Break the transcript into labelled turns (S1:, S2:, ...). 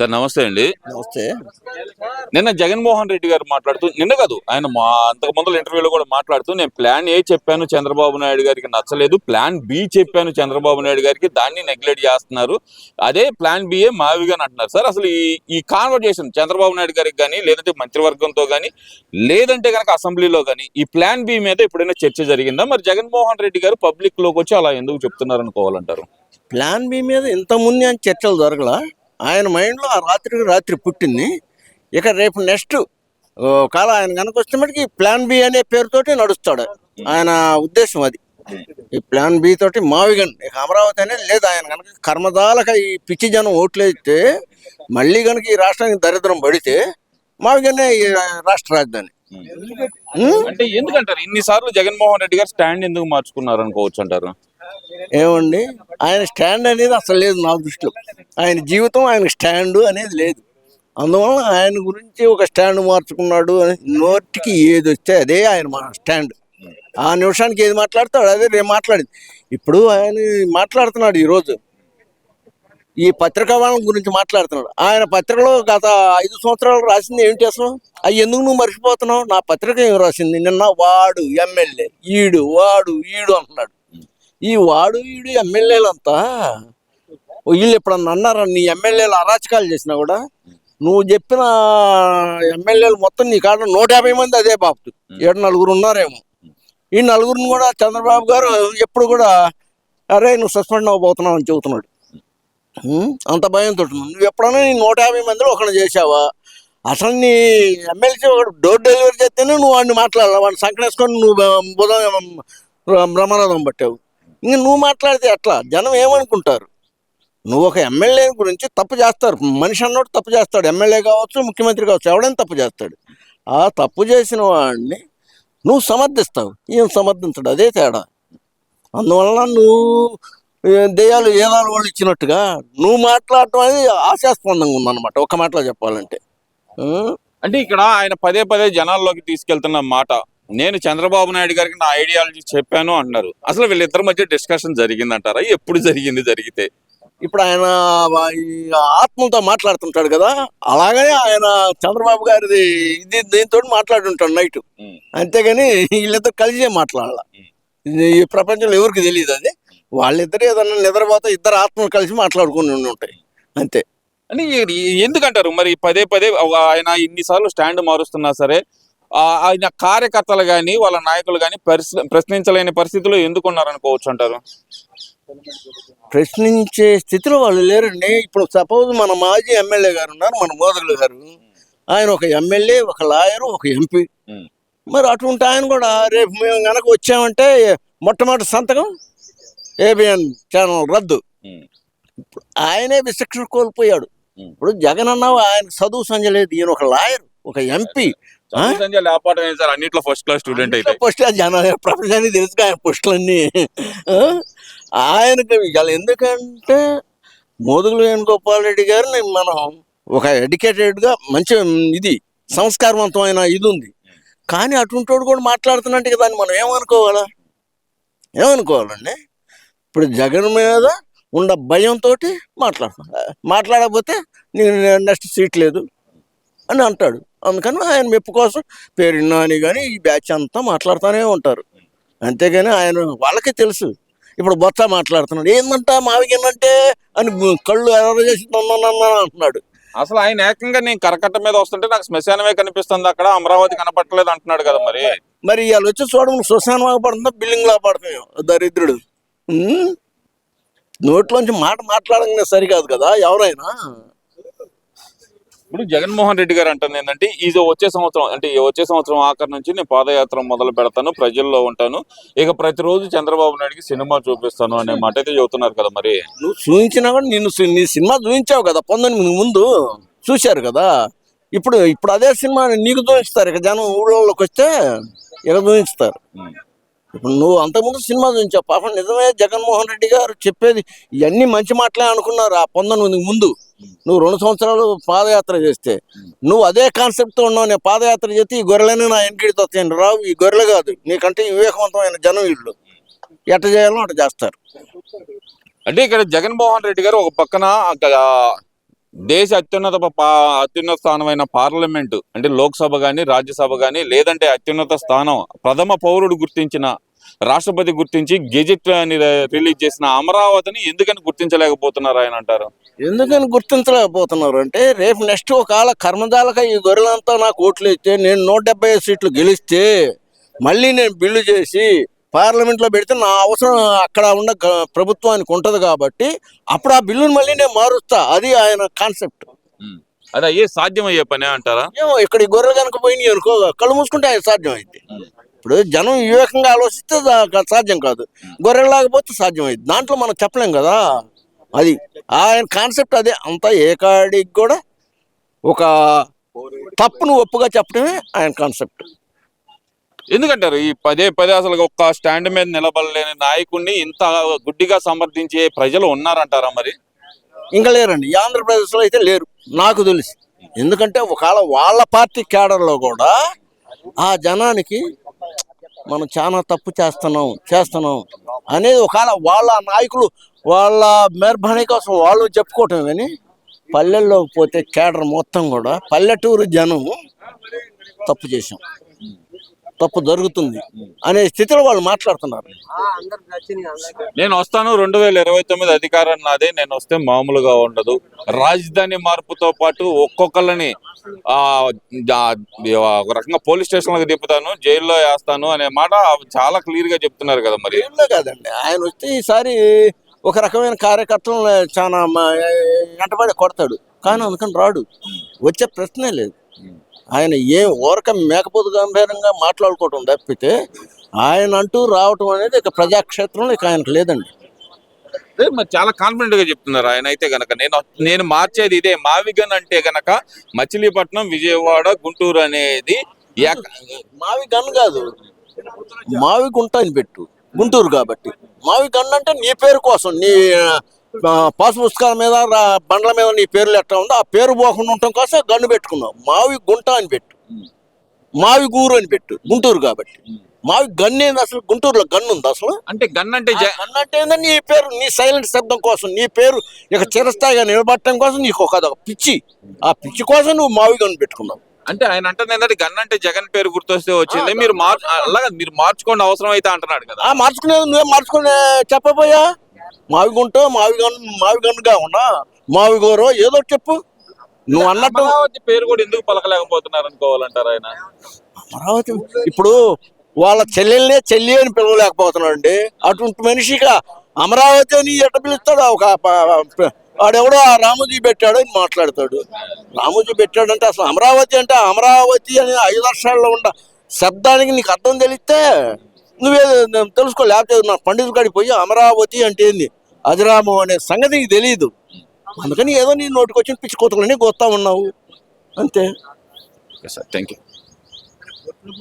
S1: Sir నమస్తే అండి.
S2: నమస్తే.
S1: నిన్న జగన్మోహన్ రెడ్డి గారు మాట్లాడుతూ, నిన్న కాదు ఆయన అంతకు ముందు ఇంటర్వ్యూలో కూడా మాట్లాడుతూ, నేను ప్లాన్ ఏ చెప్పాను చంద్రబాబు నాయుడు గారికి నచ్చలేదు, ప్లాన్ బి చెప్పాను చంద్రబాబు నాయుడు గారికి, దాన్ని నెగ్లెక్ట్ చేస్తున్నారు, అదే ప్లాన్ బిఏ మావిగా అంటున్నారు. సార్ అసలు ఈ కాన్వర్జేషన్ చంద్రబాబు నాయుడు గారికి కానీ, లేదంటే మంత్రివర్గంతో కానీ, లేదంటే కనుక అసెంబ్లీలో కానీ ఈ ప్లాన్ బి మీద ఎప్పుడైనా చర్చ జరిగిందా? మరి జగన్మోహన్ రెడ్డి గారు పబ్లిక్ లోకి వచ్చి అలా ఎందుకు చెప్తున్నారు అనుకోవాలంటారు?
S2: ప్లాన్ బి మీద ఇంత ముందు అని చర్చలు జరగల. ఆయన మైండ్లో ఆ రాత్రి పుట్టింది. ఇక రేపు నెక్స్ట్ కాల ఆయన కనుక వస్తే మటుకి ప్లాన్ బి అనే పేరుతోటి నడుస్తాడు. ఆయన ఉద్దేశం అది. ఈ ప్లాన్ బి తోటి మావిగన్ ఇక అమరావతి అనేది లేదు. ఆయన కనుక కర్మదాలక ఈ పిచ్చి జనం ఓట్లు వేస్తే మళ్ళీ కనుక ఈ రాష్ట్రానికి దరిద్రం పడితే మావిగన్నే ఈ రాష్ట్ర రాజధాని.
S1: అంటే ఎందుకంటారు ఇన్నిసార్లు జగన్మోహన్ రెడ్డి గారు స్టాండ్ ఎందుకు మార్చుకున్నారు అనుకోవచ్చు అంటారు?
S2: ఏమండి, ఆయన స్టాండ్ అనేది అసలు లేదు నా దృష్టిలో. ఆయన జీవితం ఆయన స్టాండ్ అనేది లేదు. అందువలన ఆయన గురించి ఒక స్టాండ్ మార్చుకున్నాడు అని నోటికి ఏది వస్తే అదే ఆయన స్టాండ్. ఆ నిమిషానికి ఏది మాట్లాడతాడు అదే రేపు మాట్లాడింది. ఇప్పుడు ఆయన మాట్లాడుతున్నాడు ఈరోజు ఈ పత్రికా వాళ్ళ గురించి మాట్లాడుతున్నాడు. ఆయన పత్రికలో గత 5 సంవత్సరాలు రాసింది ఏంటి అసలు? అవి ఎందుకు నువ్వు మర్చిపోతున్నావు? నా పత్రిక ఏం రాసింది? నిన్న వాడు ఎమ్మెల్యే, వాడు ఈడు అంటున్నాడు. ఈ వాడు ఈడు ఎమ్మెల్యేలంతా వీళ్ళు ఎప్పుడన్నా అన్నారా నీ ఎమ్మెల్యేలు అరాచకాలు చేసినా కూడా? నువ్వు చెప్పిన ఎమ్మెల్యేలు మొత్తం నీ కాడ 150 మంది అదే బాబు, 7 ఉన్నారేమో. ఈ 4 కూడా చంద్రబాబు గారు ఎప్పుడు కూడా అరే నువ్వు సస్పెండ్ అవ్వబోతున్నావు అని చెబుతున్నాడు. అంత భయంతో నువ్వు ఎప్పుడైనా నీ 150 మందిలో ఒకరిని చేసావా? అసలు నీ ఎమ్మెల్సీ ఒకటి డోర్ డెలివరీ చేస్తేనే నువ్వు వాడిని మాట్లాడాలి. వాడిని సంకటేసుకొని నువ్వు బ్రహ్మనాథం పట్టావు. ఇంక నువ్వు మాట్లాడితే ఎట్లా? జనం ఏమనుకుంటారు? నువ్వు ఒక ఎమ్మెల్యే గురించి తప్పు చేస్తారు. మనిషి అన్నోడు తప్పు చేస్తాడు. ఎమ్మెల్యే కావచ్చు, ముఖ్యమంత్రి కావచ్చు, ఎవడైనా తప్పు చేస్తాడు. ఆ తప్పు చేసిన వాడిని నువ్వు సమర్థిస్తావు, ఈయన సమర్థించడు. అదే తేడా. అందువలన నువ్వు దెయ్యాలు ఏదాలు వాళ్ళు ఇచ్చినట్టుగా నువ్వు మాట్లాడటం అనేది ఆశాస్పందంగా ఉందన్నమాట. ఒక మాటలో చెప్పాలంటే.
S1: అంటే ఇక్కడ ఆయన పదే జనాల్లోకి తీసుకెళ్తున్న మాట, నేను చంద్రబాబు నాయుడు గారికి నా ఐడియాలజీ చెప్పాను అంటున్నారు. అసలు వీళ్ళిద్దరి మధ్య డిస్కషన్ జరిగిందంటారా? ఎప్పుడు జరిగింది? జరిగితే
S2: ఇప్పుడు ఆయన ఆత్మతో మాట్లాడుతుంటాడు కదా, అలాగనే ఆయన చంద్రబాబు గారిది దీంతో మాట్లాడుతుంటాడు నైట్. అంతేగాని వీళ్ళిద్దరు కలిసే మాట్లాడాల. ఈ ప్రపంచంలో ఎవరికి తెలియదు అది. వాళ్ళిద్దరు ఏదన్నా నిద్రపోతే ఇద్దరు ఆత్మలు కలిసి మాట్లాడుకుని ఉంటాయి అంతే.
S1: అని ఎందుకంటారు మరి పదే ఆయన ఇన్నిసార్లు స్టాండ్ మారుస్తున్నా సరే ఆయన కార్యకర్తలు కానీ వాళ్ళ నాయకులు కానీ ప్రశ్నించలేని పరిస్థితిలో ఎందుకు ఉన్నారనుకోవచ్చు అంటారు?
S2: ప్రశ్నించే స్థితిలో వాళ్ళు లేరండి. ఇప్పుడు సపోజ్ మన మాజీ ఎమ్మెల్యే గారు ఉన్నారు, మన మోదగులు గారు. ఆయన ఒక ఎమ్మెల్యే, ఒక లాయరు, ఒక ఎంపీ. మరి అటువంటి ఆయన కూడా రేపు మేము కనుక వచ్చామంటే మొట్టమొదటి సంతకం ఏబిఎన్ ఛానల్ రద్దు. ఆయనే విచక్షణ కోల్పోయాడు. ఇప్పుడు జగన్ అన్నావు ఆయన చదువు సంజయ్ లేదు. ఈయన ఒక లాయర్, ఒక ఎంపీ.
S1: అన్నిట్లో ఫస్ట్ క్లాస్ స్టూడెంట్ అయితే
S2: ఫస్ట్ క్లాస్ ప్రపంచానికి తెలుసు ఆయన పోస్టులన్నీ. ఆయనకి ఎందుకంటే మోదుగుల వేణుగోపాల్ రెడ్డి గారిని మనం ఒక ఎడ్యుకేటెడ్గా మంచి ఇది సంస్కారవంతమైన ఇది ఉంది. కానీ అటుంటోడు కూడా మాట్లాడుతున్నట్టు దాన్ని మనం ఏమనుకోవాలండి? ఇప్పుడు జగన్ మీద ఉన్న భయంతో మాట్లాడకపోతే నేను నెక్స్ట్ సీట్ లేదు అని అంటాడు. అందుకని ఆయన మెప్పు కోసం పేరున్నా అని కానీ ఈ బ్యాచ్ అంతా మాట్లాడుతూనే ఉంటారు. అంతేగాని ఆయన వాళ్ళకే తెలుసు. ఇప్పుడు బొత్స మాట్లాడుతున్నాడు, ఏందంట మావిగేనంటే అని కళ్ళు ఎర్ర చేసి అంటున్నాడు.
S1: అసలు ఆయన ఏకంగా నేను కరకట్ట మీద వస్తుంటే నాకు శ్మశానమే కనిపిస్తుంది, అక్కడ అమరావతి కనపట్టలేదు అంటున్నాడు కదా.
S2: మరి ఇవాళ వచ్చి చూడడం శ్మశానం పడుతుందా, బిల్డింగ్ లా పడుతున్నాయో దరిద్రుడు. నోట్లోంచి మాట్లాడగానే సరికాదు కదా ఎవరైనా.
S1: ఇప్పుడు జగన్మోహన్ రెడ్డి గారు అంటుంది ఏంటంటే వచ్చే సంవత్సరం ఆఖరి నుంచి నేను పాదయాత్ర మొదలు పెడతాను, ప్రజల్లో ఉంటాను, ఇక ప్రతిరోజు చంద్రబాబు నాయుడికి సినిమా చూపిస్తాను అనే మాట అయితే చెబుతున్నారు కదా. మరి
S2: నువ్వు చూపించినా కూడా నీ సినిమా చూపించావు కదా, 19 ముందు చూశారు కదా. ఇప్పుడు అదే సినిమా నీకు చూపిస్తారు. ఇక జనం ఊళ్ళోకి వస్తే ఇక చూపిస్తారు. ఇప్పుడు నువ్వు అంతకుముందు సినిమా చూపించావు. పాపం నిజమే జగన్మోహన్ రెడ్డి గారు చెప్పేది ఇవన్నీ మంచి మాటలే అనుకున్నారు ఆ 19 ముందు. నువ్వు 2 సంవత్సరాలు పాదయాత్ర చేస్తే నువ్వు అదే కాన్సెప్ట్తో ఉన్నావు. నేను పాదయాత్ర చేస్తే ఈ గొర్రెలని నా ఇంటితో వస్తాయండి. రావు, ఈ గొర్రెలు కాదు, నీకంటే వివేకవంతమైన జనం వీళ్ళు. ఎట్ట చేయాలో అట్ట చేస్తారు.
S1: అంటే ఇక్కడ జగన్మోహన్ రెడ్డి గారు ఒక పక్కన దేశ అత్యున్నత స్థానమైన పార్లమెంటు అంటే లోక్సభ గాని రాజ్యసభ గాని లేదంటే అత్యున్నత స్థానం ప్రథమ పౌరుడు గుర్తించిన రాష్ట్రపతి గుర్తించి గెజెట్ అని రిలీజ్ చేసిన అమరావతిని ఎందుకని గుర్తించలేకపోతున్నారు ఆయన అంటారు?
S2: ఎందుకని గుర్తించలేకపోతున్నారు అంటే రేపు నెక్స్ట్ ఒకవేళ కర్మజాలక ఈ గొర్రెలంతా నాకు ఓట్లు ఇస్తే నేను 175 సీట్లు గెలిస్తే మళ్ళీ నేను బిల్లు చేసి పార్లమెంట్లో పెడితే నా అవసరం అక్కడ ఉన్న ప్రభుత్వానికి ఉంటుంది కాబట్టి అప్పుడు ఆ బిల్లుని మళ్ళీ నేను మారుస్తా. అది ఆయన కాన్సెప్ట్.
S1: అది అయ్యే సాధ్యం అయ్యే పనే అంటారా?
S2: ఏమో ఇక్కడ ఈ గొర్రెలు కనుక పోయినాయి అనుకో కళ్ళు మూసుకుంటే అది సాధ్యం అయింది. ఇప్పుడు జనం వివేకంగా ఆలోచిస్తే సాధ్యం కాదు, గొర్రెలు లేకపోతే సాధ్యం అయింది. దాంట్లో మనం చెప్పలేం కదా. అది ఆయన కాన్సెప్ట్ అదే. అంతా ఏకాడికి కూడా ఒక తప్పును ఒప్పుగా చెప్పడమే ఆయన కాన్సెప్ట్.
S1: ఎందుకంటారు ఈ పదే అసలు ఒక్క స్టాండ్ మీద నిలబడలేని నాయకుడిని ఇంత గుడ్డిగా సమర్థించే ప్రజలు ఉన్నారంటారా? మరి
S2: ఇంకా లేరండి, ఈ ఆంధ్రప్రదేశ్లో అయితే లేరు నాకు తెలిసి. ఎందుకంటే ఒకవేళ వాళ్ళ పార్టీ క్యాడర్లో కూడా ఆ జనానికి మనం చాలా తప్పు చేస్తున్నాం అనేది ఒకవేళ వాళ్ళ నాయకులు వాళ్ళ మెహర్బానీ కోసం వాళ్ళు చెప్పుకోవటం. కానీ పల్లెల్లో పోతే క్యాడర్ మొత్తం కూడా పల్లెటూరు జనం తప్పు చేసాం, తప్పు జరుగుతుంది అనే స్థితిలో వాళ్ళు మాట్లాడుతున్నారు.
S1: నేను వస్తాను 2029 అధికారం నాదే, నేను వస్తే మామూలుగా ఉండదు, రాజధాని మార్పుతో పాటు ఒక్కొక్కళ్ళని ఒక రకంగా పోలీస్ స్టేషన్లకు తిప్పుతాను, జైల్లో వేస్తాను అనే మాట చాలా క్లియర్ గా చెప్తున్నారు కదా. మరి
S2: జైల్లో కాదండి, ఆయన వస్తే ఈసారి ఒక రకమైన కార్యకర్తలను చాలా వెంటబడి కొడతాడు, కానీ అందుకని రాడు, వచ్చే ప్రశ్నే లేదు. ఆయన ఊరక మేకపోతు గంభీరంగా మాట్లాడుకోవటం తప్పితే ఆయన అంటూ రావటం అనేది ఇక ప్రజాక్షేత్రంలో ఇక ఆయనకు లేదండి.
S1: మరి చాలా కాన్ఫిడెంట్ గా చెప్తున్నారు ఆయన అయితే గనక. నేను మార్చేది ఇదే, మావిగన్ అంటే గనక మచిలీపట్నం, విజయవాడ, గుంటూరు అనేది
S2: మావి గన్ కాదు, మావి గుంట అని పెట్టు, గుంటూరు కాబట్టి. మావి గన్ అంటే నీ పేరు కోసం, నీ పాస్ పుస్తకాల మీద బండ్ల మీద నీ పేర్లు ఎట్లా ఉందో ఆ పేరు పోకుండా ఉండటం కోసం గన్ను పెట్టుకున్నావు. మావి గుంట అని పెట్టు, మావి గూరు అని పెట్టు, గుంటూరు కాబట్టి. మావి గన్ను ఏంది అసలు? గుంటూరులో గన్ను ఉంది అసలు?
S1: అంటే గన్ అంటే
S2: ఏంటంటే నీ పేరు, నీ సైలెంట్ శబ్దం కోసం, నీ పేరు ఇక చిరస్థాయిగా నిలబడటం కోసం నీకు ఒక పిచ్చి, ఆ పిచ్చి కోసం నువ్వు మావి గన్ను పెట్టుకున్నావు.
S1: అంటే ఆయన అంటే ఏంటంటే గన్ అంటే జగన్ పేరు గుర్తొస్తే వచ్చింది, మీరు అలాగా మీరు మార్చుకోండి అవసరం అయితే అంటున్నాడు కదా.
S2: మార్చుకునేది నువ్వే మార్చుకునే చెప్పబోయా. మావి గుంట, మావి గన్నుగా ఉన్నా, మావి గోరో ఏదో చెప్పు. నువ్వు అన్నట్టు
S1: అమరావతి పేరు కూడా ఎందుకు పలకలేకపోతున్నారు అనుకోవాలంటారు ఆయన?
S2: అమరావతి ఇప్పుడు వాళ్ళ చెల్లెల్నే చెల్లి అని పిలవలేకపోతున్నాడు అండి. అటువంటి మనిషిగా అమరావతి అని ఎట్ట పిలుస్తాడు? వాడెవడో ఆ రామోజీ పెట్టాడు అని మాట్లాడతాడు. రామోజీ పెట్టాడంటే అసలు అమరావతి అంటే అమరావతి అని 5 అక్షరాల్లో ఉన్న శబ్దానికి నీకు అర్థం తెలిస్తే నువ్వే తెలుసుకో. లేకపోతే నా పండితుల కాడికి పోయి అమరావతి అంటే ఏంది, అధిరామం అనే సంగతి నీకు తెలియదు. అందుకని ఏదో నీ నోటికి వచ్చిన పిచ్చి కోతలన్నీ కోస్తా ఉన్నావు అంతే.
S1: Thank you.